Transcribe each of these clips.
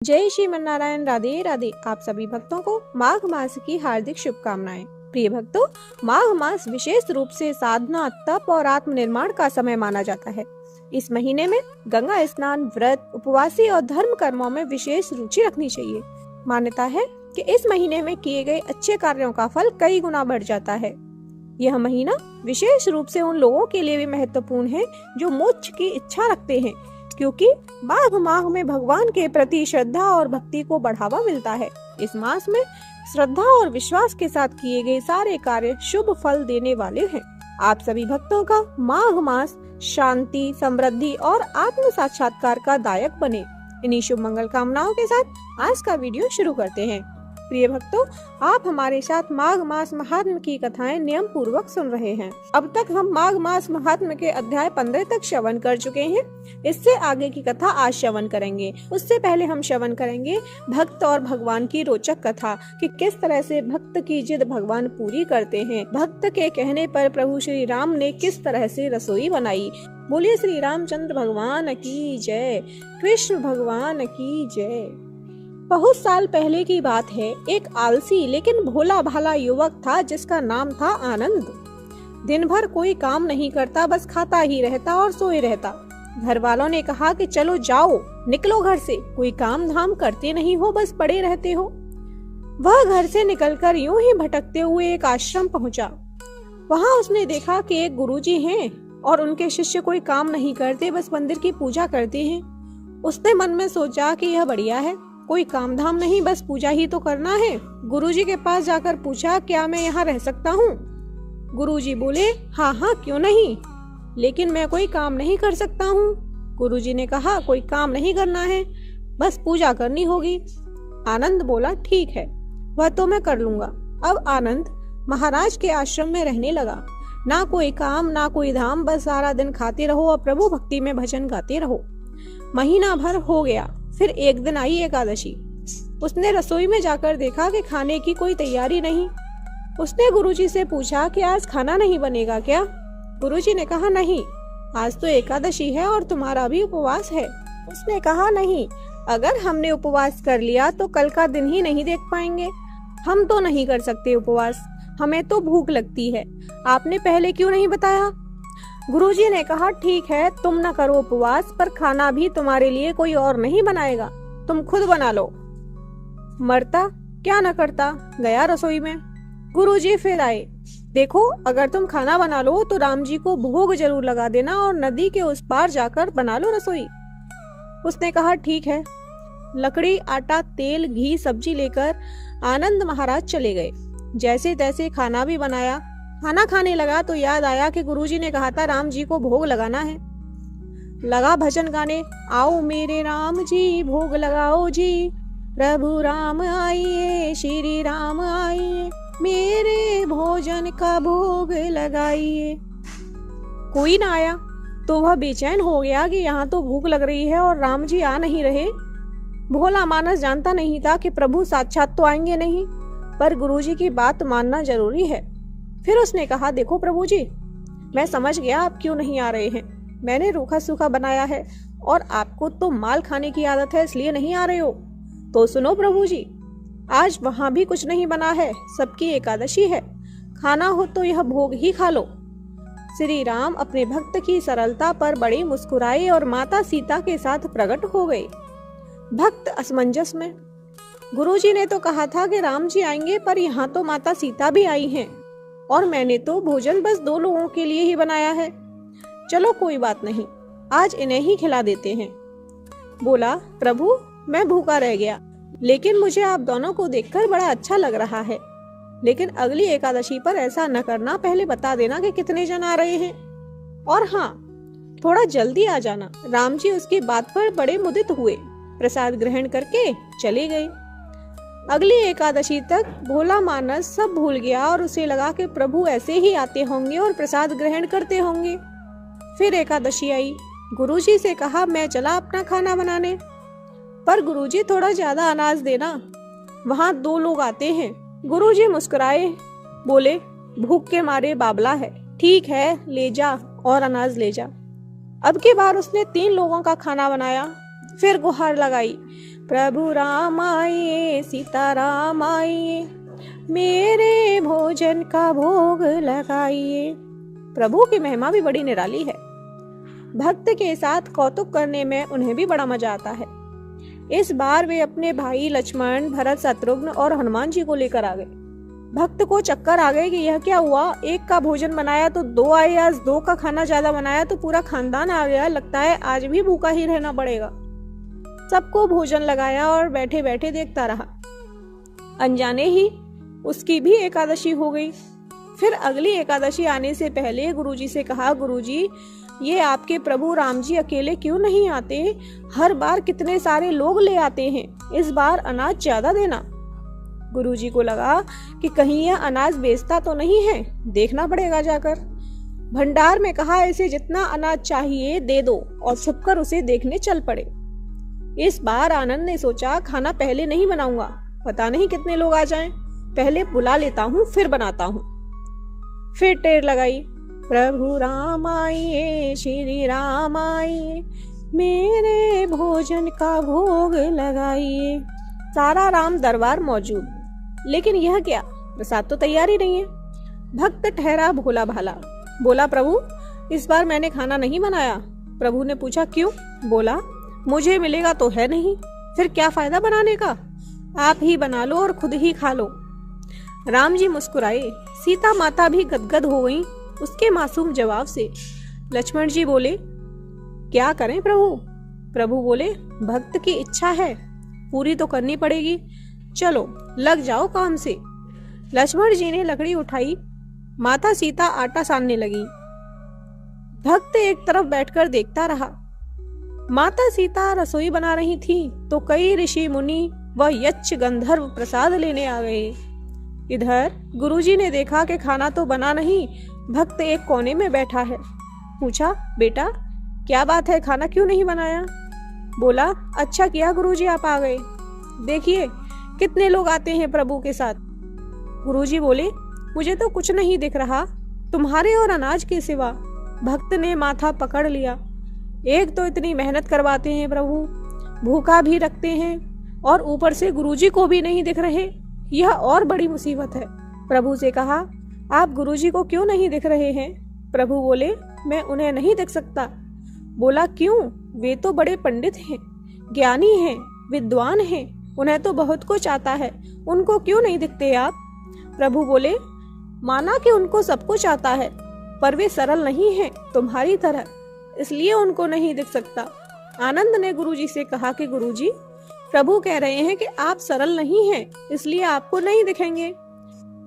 जय श्रीमन नारायण। राधे राधे। आप सभी भक्तों को माघ मास की हार्दिक शुभकामनाएं। प्रिय भक्तों, माघ मास विशेष रूप से साधना, तप और आत्मनिर्माण का समय माना जाता है। इस महीने में गंगा स्नान, व्रत, उपवासी और धर्म कर्मों में विशेष रुचि रखनी चाहिए। मान्यता है कि इस महीने में किए गए अच्छे कार्यों का फल कई गुना बढ़ जाता है। यह महीना विशेष रूप से उन लोगों के लिए भी महत्वपूर्ण है जो मोक्ष की इच्छा रखते हैं, क्योंकि माघ माह में भगवान के प्रति श्रद्धा और भक्ति को बढ़ावा मिलता है। इस मास में श्रद्धा और विश्वास के साथ किए गए सारे कार्य शुभ फल देने वाले हैं। आप सभी भक्तों का माघ मास शांति, समृद्धि और आत्म साक्षात्कार का दायक बने। इन्हीं शुभ मंगल कामनाओं के साथ आज का वीडियो शुरू करते हैं। प्रिय भक्तों, आप हमारे साथ माघ मास महात्म्य की कथाएं नियम पूर्वक सुन रहे हैं। अब तक हम माघ मास महात्म्य के अध्याय 15 तक श्रवण कर चुके हैं। इससे आगे की कथा आज श्रवण करेंगे। उससे पहले हम श्रवण करेंगे भक्त और भगवान की रोचक कथा कि किस तरह से भक्त की जिद भगवान पूरी करते हैं। भक्त के कहने पर प्रभु श्री राम ने किस तरह से रसोई बनाई। बोलिए श्री रामचंद्र भगवान की जय, कृष्ण भगवान की जय। बहुत साल पहले की बात है। एक आलसी लेकिन भोला भाला युवक था जिसका नाम था आनंद। दिन भर कोई काम नहीं करता, बस खाता ही रहता और सोए रहता। घर वालों ने कहा कि चलो जाओ, निकलो घर से, कोई काम धाम करते नहीं हो, बस पड़े रहते हो। वह घर से निकलकर यूं ही भटकते हुए एक आश्रम पहुंचा। वहां उसने देखा कि एक गुरुजी हैं और उनके शिष्य कोई काम नहीं करते, बस मंदिर की पूजा करते हैं। उसने मन में सोचा कि यह बढ़िया है, कोई काम धाम नहीं, बस पूजा ही तो करना है। गुरुजी के पास जाकर पूछा, क्या मैं यहाँ रह सकता हूँ? गुरुजी बोले, हाँ हाँ क्यों नहीं, लेकिन मैं कोई काम नहीं कर सकता हूँ। गुरुजी ने कहा, कोई काम नहीं करना है, बस पूजा करनी होगी। आनंद बोला, ठीक है, वह तो मैं कर लूंगा। अब आनंद महाराज के आश्रम में रहने लगा। ना कोई काम ना कोई धाम, बस सारा दिन खाते रहो और प्रभु भक्ति में भजन गाते रहो। महीना भर हो गया। फिर एक दिन आई एकादशी। उसने रसोई में जाकर देखा कि खाने की कोई तैयारी नहीं। उसने गुरुजी से पूछा कि आज खाना नहीं बनेगा क्या? गुरुजी ने कहा, नहीं, आज तो एकादशी है और तुम्हारा भी उपवास है। उसने कहा, नहीं, अगर हमने उपवास कर लिया तो कल का दिन ही नहीं देख पाएंगे। हम तो नहीं कर सकते उपवास, हमें तो भूख लगती है। आपने पहले क्यों नहीं बताया? गुरुजी ने कहा, ठीक है, तुम न करो उपवास, पर खाना भी तुम्हारे लिए कोई और नहीं बनाएगा, तुम खुद बना लो। मरता क्या न करता, गया रसोई में। गुरुजी फिर आए। देखो, अगर तुम खाना बना लो तो राम जी को भोग जरूर लगा देना और नदी के उस पार जाकर बना लो रसोई। उसने कहा, ठीक है। लकड़ी, आटा, तेल, घी, सब्जी लेकर आनंद महाराज चले गए। जैसे तैसे खाना भी बनाया। खाना खाने लगा तो याद आया कि गुरुजी ने कहा था राम जी को भोग लगाना है। लगा भजन गाने, आओ मेरे राम जी भोग लगाओ जी, प्रभु राम आइए, श्री राम आइए, मेरे भोजन का भोग लगाइए। कोई ना आया तो वह बेचैन हो गया कि यहाँ तो भूख लग रही है और राम जी आ नहीं रहे। भोला मानस जानता नहीं था कि प्रभु साक्षात तो आएंगे नहीं, पर गुरुजी की बात मानना जरूरी है। फिर उसने कहा, देखो प्रभु जी, मैं समझ गया आप क्यों नहीं आ रहे हैं। मैंने रूखा सूखा बनाया है और आपको तो माल खाने की आदत है, इसलिए नहीं आ रहे हो। तो सुनो प्रभु जी, आज वहां भी कुछ नहीं बना है, सबकी एकादशी है, खाना हो तो यह भोग ही खा लो। श्री राम अपने भक्त की सरलता पर बड़े मुस्कुराए और माता सीता के साथ प्रकट हो गए। भक्त असमंजस में। गुरुजी ने तो कहा था कि राम जी आएंगे, पर यहाँ तो माता सीता भी आई हैं और मैंने तो भोजन बस 2 लोगों के लिए ही बनाया है। चलो कोई बात नहीं, आज इन्हें ही खिला देते हैं। बोला, प्रभु मैं भूखा रह गया, लेकिन मुझे आप दोनों को देखकर बड़ा अच्छा लग रहा है। लेकिन अगली एकादशी पर ऐसा न करना, पहले बता देना कि कितने जन आ रहे हैं, और हाँ, थोड़ा जल्दी आ जाना। राम जी उसकी बात पर बड़े मुदित हुए, प्रसाद ग्रहण करके चले गए। अगली एकादशी तक भोला मानस सब भूल गया और उसे लगा कि प्रभु ऐसे ही आते होंगे और प्रसाद ग्रहण करते होंगे। फिर एकादशी आई। गुरुजी से कहा, मैं चला अपना खाना बनाने, पर गुरुजी थोड़ा ज्यादा अनाज देना, वहाँ 2 लोग आते हैं। गुरुजी मुस्कुराए, बोले, भूख के मारे बाबला है, ठीक है, ले जा और अनाज ले जा। अब की बार उसने 3 लोगों का खाना बनाया। फिर गुहार लगाई, प्रभु राम आइए, सीता राम आइए, मेरे भोजन का भोग लगाइए। प्रभु की महिमा भी बड़ी निराली है। भक्त के साथ कौतुक करने में उन्हें भी बड़ा मजा आता है। इस बार वे अपने भाई लक्ष्मण, भरत, शत्रुघ्न और हनुमान जी को लेकर आ गए। भक्त को चक्कर आ गए कि यह क्या हुआ, एक का भोजन बनाया तो दो आए, आज दो का खाना ज्यादा बनाया तो पूरा खानदान आ गया, लगता है आज भी भूखा ही रहना पड़ेगा। सबको भोजन लगाया और बैठे बैठे देखता रहा। अनजाने ही उसकी भी एकादशी हो गई। फिर अगली एकादशी आने से पहले गुरुजी से कहा, गुरुजी ये आपके प्रभु राम जी अकेले क्यों नहीं आते? हर बार कितने सारे लोग ले आते हैं, इस बार अनाज ज्यादा देना। गुरुजी को लगा कि कहीं यह अनाज बेचता तो नहीं है, देखना पड़ेगा जाकर। भंडार में कहा, इसे जितना अनाज चाहिए दे दो, और छुपकर उसे देखने चल पड़े। इस बार आनंद ने सोचा, खाना पहले नहीं बनाऊंगा, पता नहीं कितने लोग आ जाएं, पहले बुला लेता हूँ फिर बनाता हूँ। फिर टेर लगाई, प्रभु राम आइए, श्री राम आइए, मेरे भोजन का भोग लगाइए। सारा राम दरबार मौजूद, लेकिन यह क्या, प्रसाद तो तैयार ही नहीं है। भक्त ठहरा भोला भाला, बोला, प्रभु इस बार मैंने खाना नहीं बनाया। प्रभु ने पूछा, क्यों? बोला, मुझे मिलेगा तो है नहीं, फिर क्या फायदा बनाने का, आप ही बना लो और खुद ही खा लो। राम जी मुस्कुराए, सीता माता भी गदगद हो गईं उसके मासूम जवाब से। लक्ष्मण जी बोले, क्या करें प्रभु? प्रभु बोले, भक्त की इच्छा है, पूरी तो करनी पड़ेगी, चलो लग जाओ काम से। लक्ष्मण जी ने लकड़ी उठाई, माता सीता आटा सानने लगी। भक्त एक तरफ बैठकर देखता रहा। माता सीता रसोई बना रही थी तो कई ऋषि मुनि व यक्ष गंधर्व प्रसाद लेने आ गए। इधर गुरुजी ने देखा कि खाना तो बना नहीं, भक्त एक कोने में बैठा है। पूछा, बेटा क्या बात है, खाना क्यों नहीं बनाया? बोला, अच्छा किया गुरुजी आप आ गए, देखिए कितने लोग आते हैं प्रभु के साथ। गुरुजी बोले, मुझे तो कुछ नहीं दिख रहा तुम्हारे और अनाज के सिवा। भक्त ने माथा पकड़ लिया, एक तो इतनी मेहनत करवाते हैं प्रभु, भूखा भी रखते हैं और ऊपर से गुरुजी को भी नहीं दिख रहे, यह और बड़ी मुसीबत है। प्रभु से कहा, आप गुरुजी को क्यों नहीं दिख रहे हैं? प्रभु बोले, मैं उन्हें नहीं देख सकता। बोला, क्यों? वे तो बड़े पंडित हैं, ज्ञानी हैं, विद्वान हैं, उन्हें तो बहुत कुछ आता है, उनको क्यों नहीं दिखते आप? प्रभु बोले, माना कि उनको सब कुछ आता है, पर वे सरल नहीं हैं तुम्हारी तरह, इसलिए उनको नहीं दिख सकता। आनंद ने गुरुजी से कहा कि गुरुजी, प्रभु कह रहे हैं कि आप सरल नहीं हैं, इसलिए आपको नहीं दिखेंगे।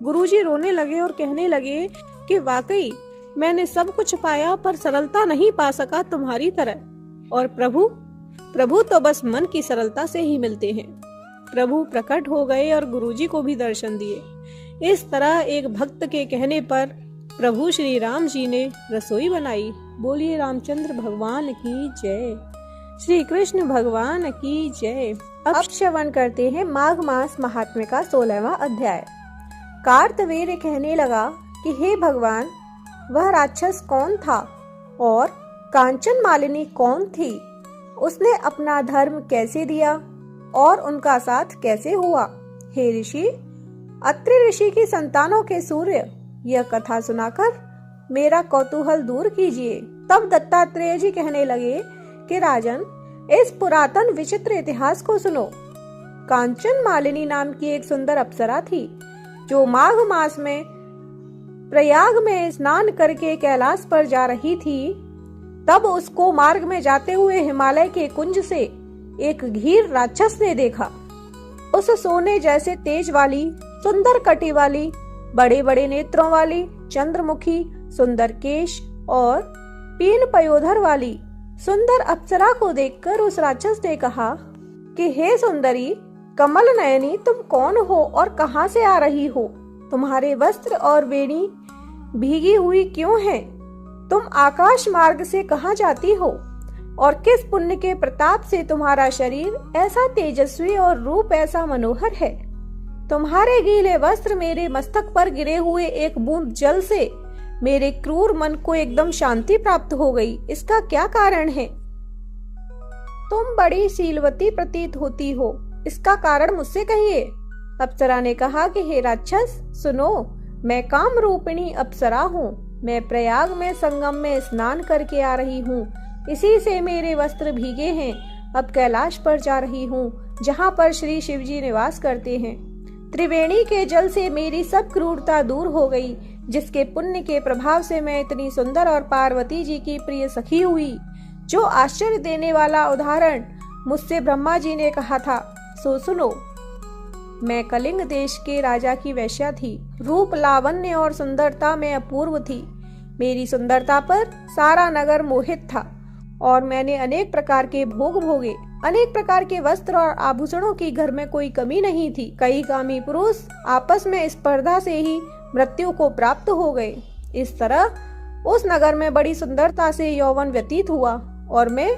गुरुजी रोने लगे और कहने लगे कि वाकई मैंने सब कुछ पाया पर सरलता नहीं पा सका तुम्हारी तरह। और प्रभु तो बस मन की सरलता से ही मिलते हैं। प्रभु प्रकट हो गए और गुरुजी को भी दर्शन दिए। इस तरह एक भक्त के कहने पर प्रभु श्री राम जी ने रसोई बनाई। बोलिए रामचंद्र भगवान की जय, श्री कृष्ण भगवान की जय। अब श्रवण करते हैं माघ मास महात्म्य का 16वां अध्याय। कार्तवीर्य कहने लगा कि हे भगवान, वह राक्षस कौन था और कांचन मालिनी कौन थी? उसने अपना धर्म कैसे दिया और उनका साथ कैसे हुआ? हे ऋषि, अत्रि ऋषि की संतानों के सूर्य, यह कथा सुनाकर मेरा कौतूहल दूर कीजिए। तब दत्तात्रेय जी कहने लगे कि राजन, इस पुरातन विचित्र इतिहास को सुनो। कांचन मालिनी नाम की एक सुंदर अप्सरा थी, जो माघ मास में प्रयाग में स्नान करके कैलाश पर जा रही थी। तब उसको मार्ग में जाते हुए हिमालय के कुंज से एक घीर राक्षस ने देखा। उस सोने जैसे तेज वाली, सुंदर कटी वाली, बड़े बड़े नेत्रों वाली, चंद्रमुखी, सुंदर केश और पीन पयोधर वाली सुंदर अप्सरा को देखकर उस राक्षस ने कहा कि हे सुंदरी, कमल नयनी, तुम कौन हो और कहां से आ रही हो? तुम्हारे वस्त्र और वेणी भीगी हुई क्यों हैं? तुम आकाश मार्ग से कहां जाती हो और किस पुण्य के प्रताप से तुम्हारा शरीर ऐसा तेजस्वी और रूप ऐसा मनोहर है? तुम्हारे गीले वस्त्र मेरे मस्तक पर गिरे हुए एक बूंद जल से मेरे क्रूर मन को एकदम शांति प्राप्त हो गई, इसका क्या कारण है? तुम बड़ी शीलवती प्रतीत होती हो, इसका कारण मुझसे कहिए। अप्सरा ने कहा कि हे राक्षस सुनो, मैं काम रूपिणी अप्सरा हूँ। मैं प्रयाग में संगम में स्नान करके आ रही हूँ। इसी से मेरे वस्त्र भीगे हैं। अब कैलाश पर जा रही हूँ, जहाँ पर श्री शिवजी निवास करते हैं। त्रिवेणी के जल से मेरी सब क्रूरता दूर हो गई, जिसके पुण्य के प्रभाव से मैं इतनी सुंदर और पार्वती जी की प्रिय सखी हुई। जो आश्चर्य देने वाला उदाहरण मुझसे ब्रह्मा जी ने कहा था, सो सुनो। मैं कलिंग देश के राजा की वेश्या थी। रूप, लावण्य और सुंदरता में अपूर्व थी। मेरी सुंदरता पर सारा नगर मोहित था और मैंने अनेक प्रकार के भोग भोगे। अनेक प्रकार के वस्त्र और आभूषणों की घर में कोई कमी नहीं थी। कई कामी पुरुष आपस में स्पर्धा से ही मृत्यु को प्राप्त हो गए। इस तरह उस नगर में बड़ी सुंदरता से यौवन व्यतीत हुआ और मैं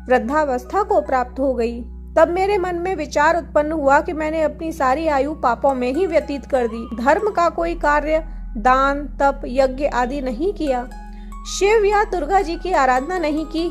वृद्धावस्था को प्राप्त हो गई। तब मेरे मन में विचार उत्पन्न हुआ कि मैंने अपनी सारी आयु पापों में ही व्यतीत कर दी। धर्म का कोई कार्य, दान, तप, यज्ञ आदि नहीं किया। शिव या दुर्गा जी की आराधना नहीं की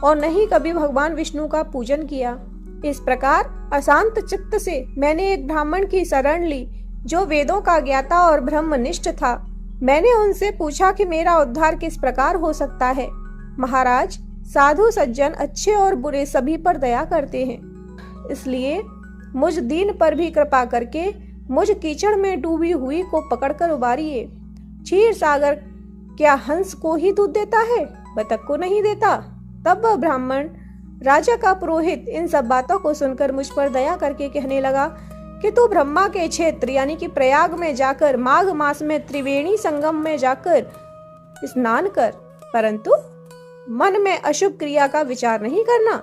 और न ही कभी भगवान विष्णु का पूजन किया। इस प्रकार अशांत चित्त से मैंने एक ब्राह्मण की शरण ली, जो वेदों का ज्ञाता और ब्रह्मनिष्ठ था। मैंने उनसे पूछा कि मेरा उद्धार किस प्रकार हो सकता है। महाराज, साधु सज्जन अच्छे और बुरे सभी पर दया करते हैं, इसलिए मुझ दीन पर भी कृपा करके मुझ कीचड़ में डूबी हुई को पकड़कर उबारिए। क्षीर सागर क्या हंस को ही दूध देता है, बतख को नहीं देता? तब वह ब्राह्मण, राजा का पुरोहित, इन सब बातों को सुनकर मुझ पर दया करके कहने लगा कि तू ब्रह्मा के क्षेत्र यानी कि प्रयाग में जाकर माघ मास में त्रिवेणी संगम में जाकर स्नान कर, परंतु मन में अशुभ क्रिया का विचार नहीं करना।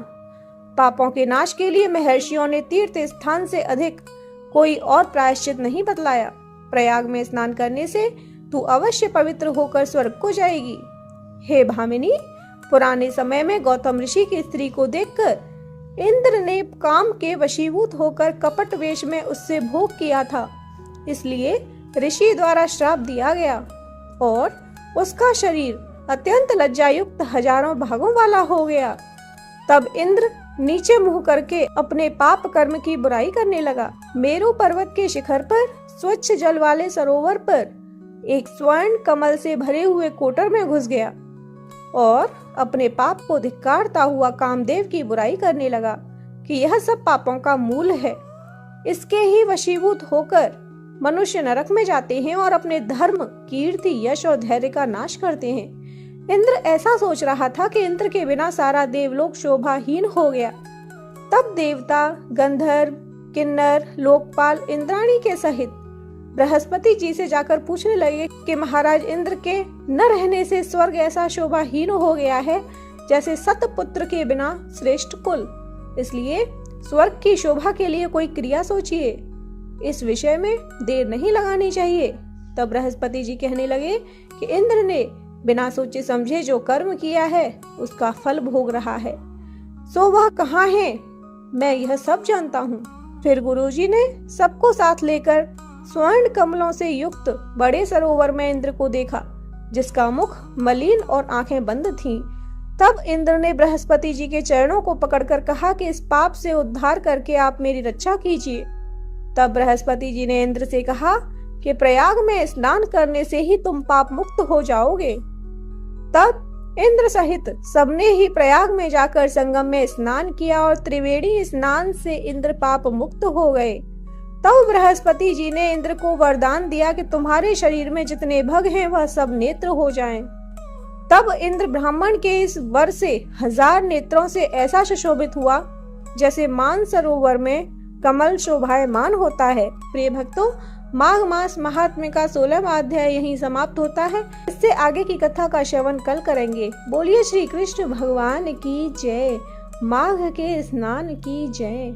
पापों के नाश के लिए महर्षियों ने तीर्थ स्थान से अधिक कोई और प्रायश्चित नहीं बतलाया। प्रयाग में स्नान करने से तू अवश्य पवित्र होकर स्वर्ग को जाएगी। हे भामिनी, पुराने समय में गौतम ऋषि की स्त्री को देखकर इंद्र ने काम के वशीभूत होकर कपट वेश में उससे भोग किया था, इसलिए ऋषि द्वारा श्राप दिया गया और उसका शरीर अत्यंत लज्जायुक्त हजारों भागों वाला हो गया। तब इंद्र नीचे मुंह करके अपने पाप कर्म की बुराई करने लगा। मेरू पर्वत के शिखर पर स्वच्छ जल वाले सरोवर पर एक स्वर्ण कमल से भरे हुए कोटर में घुस गया और अपने पाप को धिक्कारता हुआ कामदेव की बुराई करने लगा कि यह सब पापों का मूल है। इसके ही वशीभूत होकर मनुष्य नरक में जाते हैं और अपने धर्म, कीर्ति, यश और धैर्य का नाश करते हैं। इंद्र ऐसा सोच रहा था कि इंद्र के बिना सारा देवलोक शोभाहीन हो गया। तब देवता, गंधर्व, किन्नर, लोकपाल इंद्राणी के सहित बृहस्पति जी से जाकर पूछने लगे कि महाराज, इंद्र के न रहने से स्वर्ग ऐसा शोभाहीन हो गया है जैसे सतपुत्र के बिना श्रेष्ठ कुल। इसलिए स्वर्ग की शोभा के लिए कोई क्रिया सोचिए। इस विषय में देर नहीं लगानी चाहिए। तब बृहस्पति जी कहने लगे कि इंद्र ने बिना सोचे समझे जो कर्म किया है उसका फल भोग रहा है, सो वह कहाँ है, मैं यह सब जानता हूँ। फिर गुरुजी ने सबको साथ लेकर स्वर्ण कमलों से युक्त बड़े सरोवर में इंद्र को देखा, जिसका मुख मलिन और आंखें बंद थीं। तब इंद्र ने बृहस्पति जी के चरणों को पकड़कर कहा कि इस पाप से उद्धार करके आप मेरी रक्षा कीजिए। तब बृहस्पति जी ने इंद्र से कहा कि प्रयाग में स्नान करने से ही तुम पाप मुक्त हो जाओगे। तब इंद्र सहित सबने ही प्रयाग में जाकर संगम में स्नान किया और त्रिवेणी स्नान से इंद्र पाप मुक्त हो गए। तब बृहस्पति जी ने इंद्र को वरदान दिया कि तुम्हारे शरीर में जितने भग हैं वह सब नेत्र हो जाएं। तब इंद्र ब्राह्मण के इस वर से 1000 नेत्रों से ऐसा सुशोभित हुआ जैसे मान सरोवर में कमल शोभायमान होता है। प्रिय भक्तों, माघ मास महात्म्य का 16वां अध्याय यहीं समाप्त होता है। इससे आगे की कथा का श्रवण कल करेंगे। बोलिए श्री कृष्ण भगवान की जय। माघ के स्नान की जय।